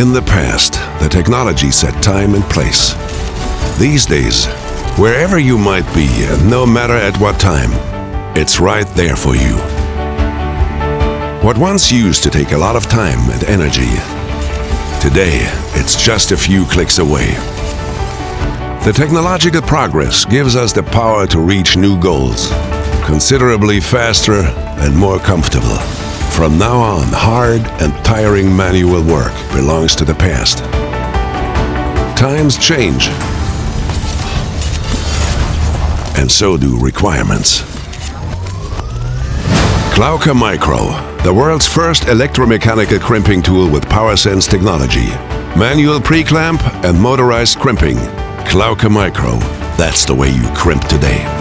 In the past, the technology set time and place. These days, wherever you might be, and no matter at what time, it's right there for you. What once used to take a lot of time and energy, today it's just a few clicks away. The technological progress gives us the power to reach new goals, considerably faster and more comfortable. From now on, hard and tiring manual work belongs to the past. Times change, and so do requirements. Klauke Micro, the world's first electromechanical crimping tool with PowerSense technology. Manual pre-clamp and motorized crimping. Klauke Micro, that's the way you crimp today.